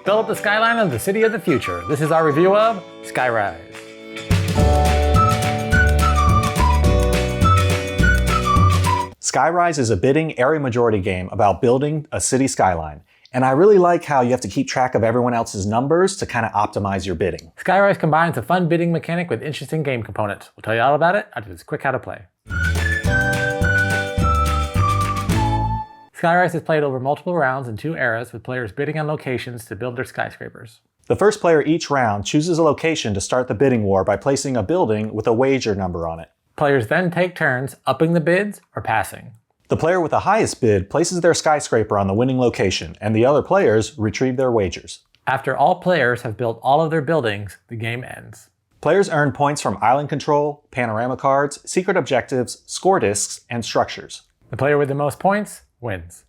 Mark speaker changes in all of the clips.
Speaker 1: Build the skyline of the city of the future. This is our review of Skyrise.
Speaker 2: Skyrise is a bidding area majority game about building a city skyline. And I really like how you have to keep track of everyone else's numbers to kind of optimize your bidding.
Speaker 1: Skyrise combines a fun bidding mechanic with interesting game components. We'll tell you all about it after this quick how to play. Skyrise is played over multiple rounds in 2 eras with players bidding on locations to build their skyscrapers.
Speaker 2: The first player each round chooses a location to start the bidding war by placing a building with a wager number on it.
Speaker 1: Players then take turns upping the bids or passing.
Speaker 2: The player with the highest bid places their skyscraper on the winning location, and the other players retrieve their wagers.
Speaker 1: After all players have built all of their buildings, the game ends.
Speaker 2: Players earn points from island control, panorama cards, secret objectives, score discs, and structures.
Speaker 1: The player with the most points wins.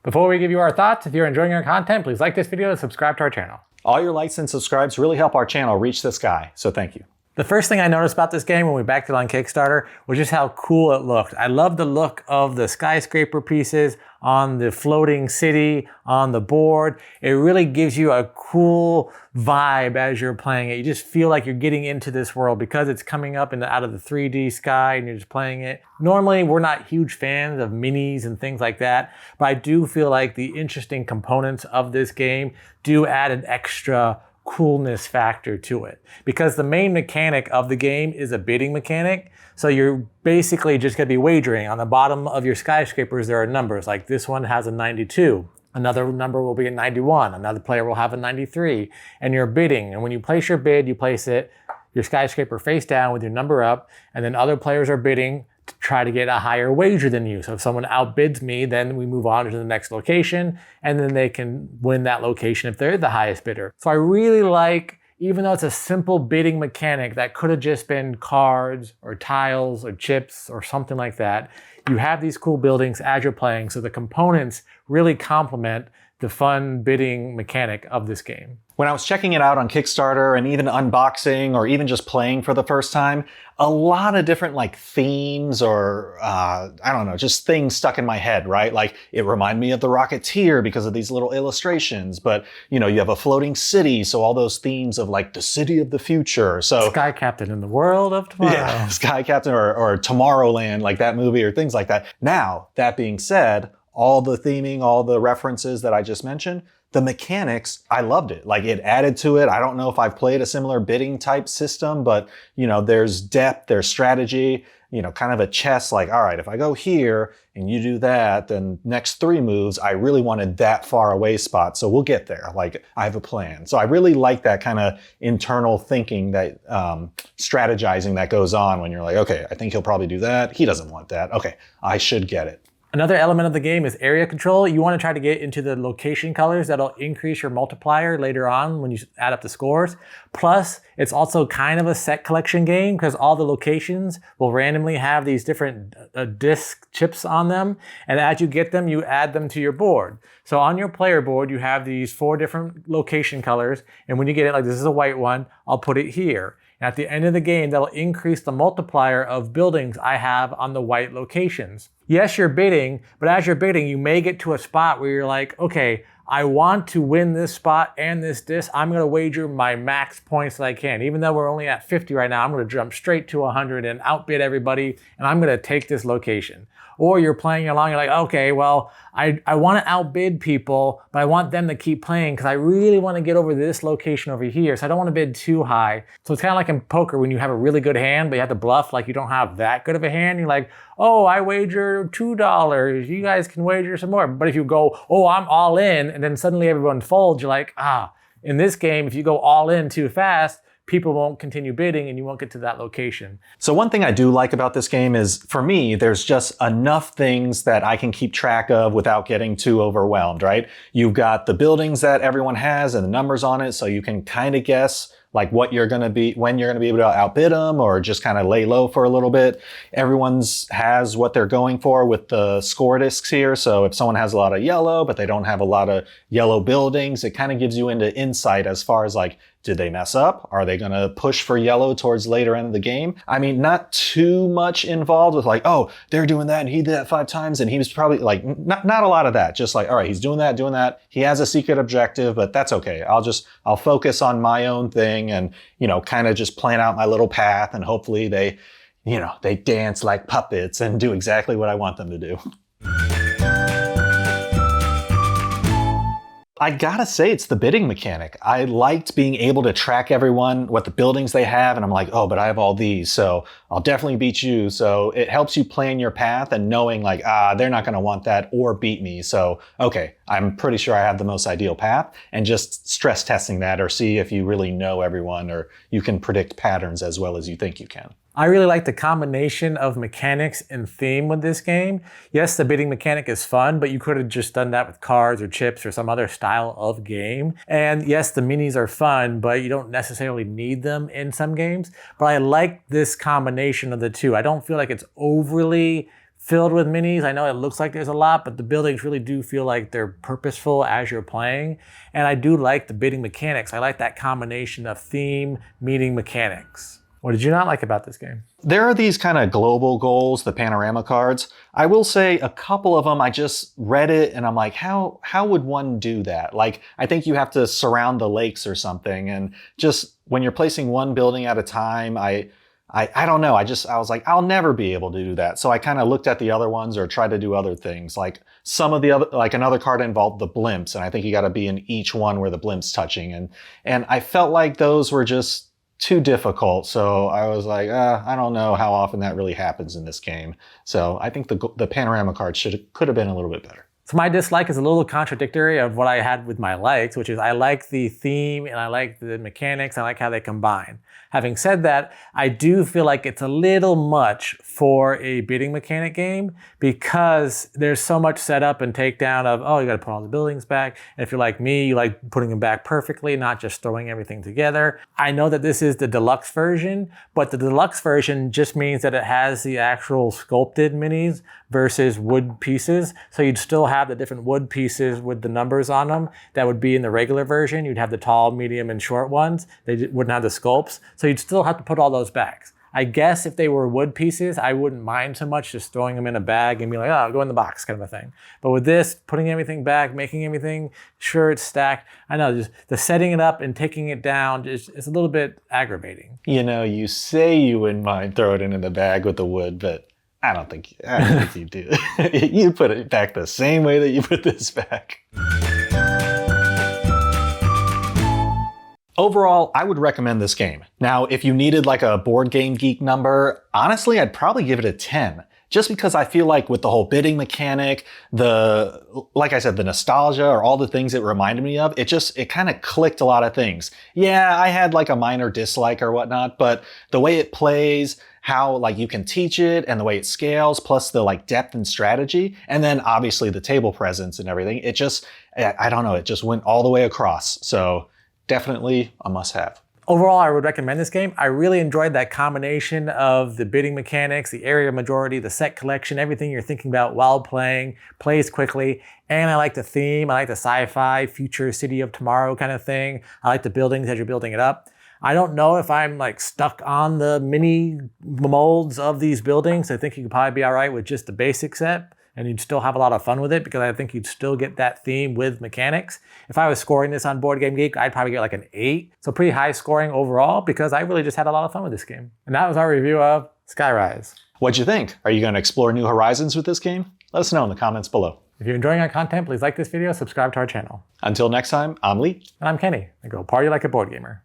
Speaker 1: Before we give you our thoughts, if you're enjoying our content, please like this video and subscribe to our channel.
Speaker 2: All your likes and subscribes really help our channel reach the sky, so thank you.
Speaker 1: The first thing I noticed about this game when we backed it on Kickstarter was just how cool it looked. I love the look of the skyscraper pieces on the floating city on the board. It really gives you a cool vibe as you're playing it. You just feel like you're getting into this world because it's coming up out of the 3D sky and you're just playing it. Normally, we're not huge fans of minis and things like that, but I do feel like the interesting components of this game do add an extra coolness factor to it, because the main mechanic of the game is a bidding mechanic. So you're basically just going to be wagering. On the bottom of your skyscrapers, there are numbers like this one has a 92. Another number will be a 91. Another player will have a 93. And you're bidding. And when you place your bid, you place it, your skyscraper face down with your number up. And then other players are bidding to try to get a higher wager than you. So if someone outbids me, then we move on to the next location, and then they can win that location if they're the highest bidder. So I really like, even though it's a simple bidding mechanic that could have just been cards or tiles or chips or something like that, you have these cool buildings as you're playing. So the components really complement the fun bidding mechanic of this game.
Speaker 2: When I was checking it out on Kickstarter and even unboxing or even just playing for the first time, a lot of different themes or I don't know, just things stuck in my head, right? Like it reminded me of The Rocketeer because of these little illustrations, but you have a floating city. So all those themes of the city of the future. So
Speaker 1: Sky Captain in the world of tomorrow.
Speaker 2: Yeah, Sky Captain or Tomorrowland, like that movie or things like that. Now, that being said, all the theming, all the references that I just mentioned, the mechanics, I loved it. It added to it. I don't know if I've played a similar bidding type system, but there's depth, there's strategy, kind of a chess, all right, if I go here and you do that, then next 3 moves, I really wanted that far away spot. So we'll get there. I have a plan. So I really like that kind of internal thinking, that strategizing that goes on when you're like, okay, I think he'll probably do that. He doesn't want that. Okay, I should get it.
Speaker 1: Another element of the game is area control. You want to try to get into the location colors that'll increase your multiplier later on when you add up the scores. Plus, it's also kind of a set collection game because all the locations will randomly have these different disc chips on them. And as you get them, you add them to your board. So on your player board, you have these 4 different location colors. And when you get it, this is a white one, I'll put it here. And at the end of the game, that'll increase the multiplier of buildings I have on the white locations. Yes, you're bidding, but as you're bidding, you may get to a spot where you're like, okay, I want to win this spot and this disc. I'm going to wager my max points that I can. Even though we're only at 50 right now, I'm going to jump straight to 100 and outbid everybody, and I'm going to take this location. Or you're playing along, you're like, okay, well, I want to outbid people, but I want them to keep playing because I really want to get over this location over here. So I don't want to bid too high. So it's kind of like in poker when you have a really good hand, but you have to bluff like you don't have that good of a hand. You're like, oh, I wager $2. You guys can wager some more. But if you go, oh, I'm all in, and then suddenly everyone folds, you're like, in this game, if you go all in too fast, people won't continue bidding and you won't get to that location.
Speaker 2: So one thing I do like about this game is, for me, there's just enough things that I can keep track of without getting too overwhelmed, right? You've got the buildings that everyone has and the numbers on it, so you can kind of guess what you're going to be, when you're going to be able to outbid them or just kind of lay low for a little bit. Everyone's has what they're going for with the score discs here. So if someone has a lot of yellow, but they don't have a lot of yellow buildings, it kind of gives you into insight as far as Did they mess up? Are they going to push for yellow towards later end of the game? I mean, not too much involved with like, oh, they're doing that and he did that 5 times and he was probably like, not a lot of that. Just like, all right, he's doing that. He has a secret objective, but that's okay. I'll focus on my own thing and, kind of just plan out my little path, and hopefully they dance like puppets and do exactly what I want them to do. I gotta say, it's the bidding mechanic. I liked being able to track everyone, what the buildings they have, and I'm like, oh, but I have all these, so I'll definitely beat you. So it helps you plan your path and knowing like, they're not gonna want that or beat me. So, okay, I'm pretty sure I have the most ideal path, and just stress testing that or see if you really know everyone or you can predict patterns as well as you think you can.
Speaker 1: I really like the combination of mechanics and theme with this game. Yes, the bidding mechanic is fun, but you could have just done that with cards or chips or some other style of game. And yes, the minis are fun, but you don't necessarily need them in some games. But I like this combination of the two. I don't feel like it's overly filled with minis. I know it looks like there's a lot, but the buildings really do feel like they're purposeful as you're playing. And I do like the bidding mechanics. I like that combination of theme meeting mechanics. What did you not like about this game?
Speaker 2: There are these kind of global goals, the panorama cards. I will say a couple of them, I just read it and I'm like, how would one do that? Like, I think you have to surround the lakes or something. And just when you're placing one building at a time, I don't know. I was like, I'll never be able to do that. So I kind of looked at the other ones or tried to do other things. Like some of the other, like another card involved the blimps. And I think you got to be in each one where the blimp's touching. And I felt like those were just too difficult. So I was like, I don't know how often that really happens in this game. So I think the panorama card could have been a little bit better.
Speaker 1: So my dislike is a little contradictory of what I had with my likes, which is I like the theme and I like the mechanics. I like how they combine. Having said that, I do feel like it's a little much for a bidding mechanic game because there's so much setup and takedown of, oh, you got to put all the buildings back. And if you're like me, you like putting them back perfectly, not just throwing everything together. I know that this is the deluxe version, but the deluxe version just means that it has the actual sculpted minis versus wood pieces. So you'd still have the different wood pieces with the numbers on them that would be in the regular version. You'd have the tall, medium, and short ones. They wouldn't have the sculpts. So you'd still have to put all those back. I guess if they were wood pieces, I wouldn't mind so much just throwing them in a bag and be like, oh, go in the box kind of a thing. But with this, putting everything back, making everything sure it's stacked, I know just the setting it up and taking it down is a little bit aggravating.
Speaker 2: You say you wouldn't mind throwing it in the bag with the wood, but I don't think you do. You put it back the same way that you put this back. Overall, I would recommend this game. Now, if you needed like a Board Game Geek number, honestly, I'd probably give it a 10. Just because I feel like with the whole bidding mechanic, like I said, the nostalgia or all the things it reminded me of, it kind of clicked a lot of things. Yeah, I had like a minor dislike or whatnot, but the way it plays, how like you can teach it and the way it scales, plus the like depth and strategy, and then obviously the table presence and everything, I don't know, it just went all the way across. So definitely a must-have.
Speaker 1: Overall, I would recommend this game. I really enjoyed that combination of the bidding mechanics, the area majority, the set collection, everything you're thinking about while playing, plays quickly. And I like the theme. I like the sci-fi, future city of tomorrow kind of thing. I like the buildings as you're building it up. I don't know if I'm like stuck on the mini molds of these buildings. I think you could probably be all right with just the basic set and you'd still have a lot of fun with it because I think you'd still get that theme with mechanics. If I was scoring this on Board Game Geek, I'd probably get like an 8. So pretty high scoring overall because I really just had a lot of fun with this game. And that was our review of Skyrise.
Speaker 2: What'd you think? Are you going to explore new horizons with this game? Let us know in the comments below.
Speaker 1: If you're enjoying our content, please like this video, subscribe to our channel.
Speaker 2: Until next time, I'm Lee.
Speaker 1: And I'm Kenny. And go party like a board gamer.